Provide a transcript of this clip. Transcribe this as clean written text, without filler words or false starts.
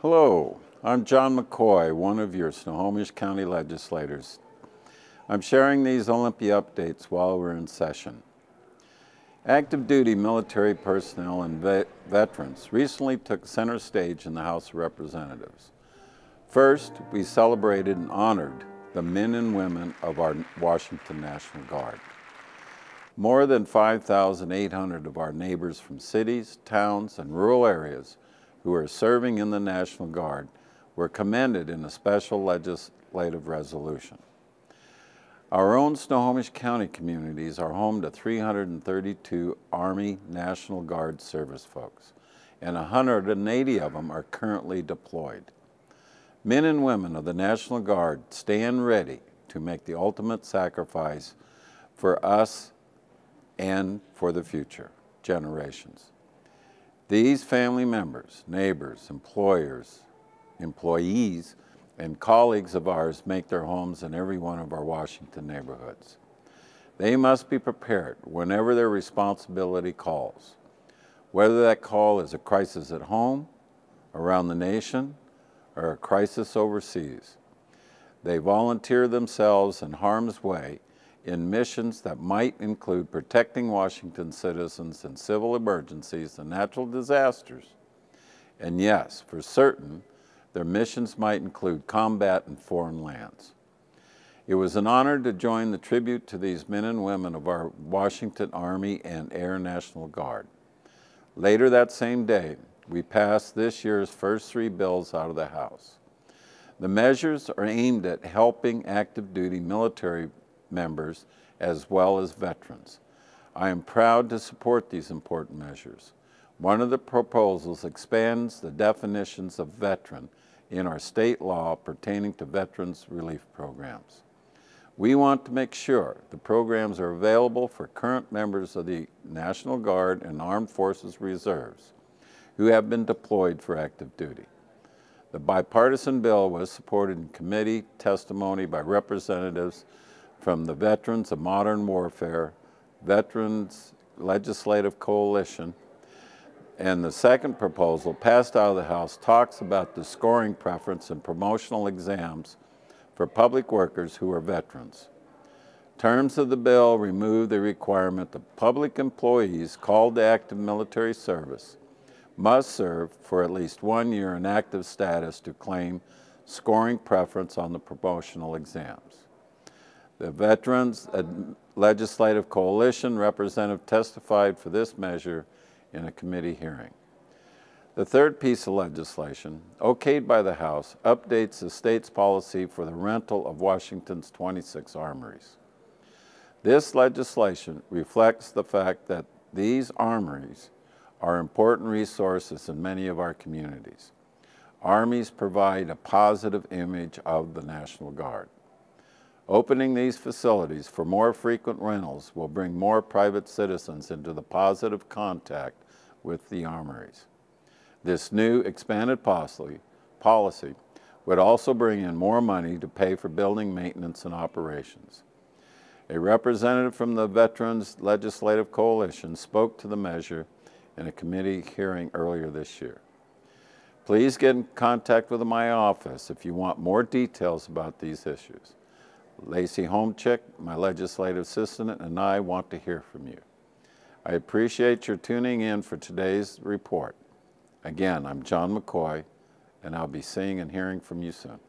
Hello, I'm John McCoy, one of your Snohomish County legislators. I'm sharing these Olympia updates while we're in session. Active duty military personnel and veterans recently took center stage in the House of Representatives. First, we celebrated and honored the men and women of our Washington National Guard. More than 5,800 of our neighbors from cities, towns, and rural areas who are serving in the National Guard were commended in a special legislative resolution. Our own Snohomish County communities are home to 332 Army National Guard service folks, and 180 of them are currently deployed. Men and women of the National Guard stand ready to make the ultimate sacrifice for us and for the future generations. These family members, neighbors, employers, employees, and colleagues of ours make their homes in every one of our Washington neighborhoods. They must be prepared whenever their responsibility calls, whether that call is a crisis at home, around the nation, or a crisis overseas. They volunteer themselves in harm's way in missions that might include protecting Washington citizens in civil emergencies and natural disasters. And yes, for certain, their missions might include combat in foreign lands. It was an honor to join the tribute to these men and women of our Washington Army and Air National Guard. Later that same day, we passed this year's first 3 bills out of the House. The measures are aimed at helping active duty military members as well as veterans. I am proud to support these important measures. One of the proposals expands the definitions of veteran in our state law pertaining to veterans relief programs. We want to make sure the programs are available for current members of the National Guard and Armed Forces Reserves who have been deployed for active duty. The bipartisan bill was supported in committee testimony by representatives from the Veterans of Modern Warfare, Veterans Legislative Coalition, and the second proposal passed out of the House talks about the scoring preference and promotional exams for public workers who are veterans. Terms of the bill remove the requirement that public employees called to active military service must serve for at least 1 year in active status to claim scoring preference on the promotional exams. The Veterans Legislative Coalition representative testified for this measure in a committee hearing. The third piece of legislation, okayed by the House, updates the state's policy for the rental of Washington's 26 armories. This legislation reflects the fact that these armories are important resources in many of our communities. Armies provide a positive image of the National Guard. Opening these facilities for more frequent rentals will bring more private citizens into the positive contact with the armories. This new expanded policy would also bring in more money to pay for building maintenance and operations. A representative from the Veterans Legislative Coalition spoke to the measure in a committee hearing earlier this year. Please get in contact with my office if you want more details about these issues. Lacey Homchick, my legislative assistant, and I want to hear from you. I appreciate your tuning in for today's report. Again, I'm John McCoy, and I'll be seeing and hearing from you soon.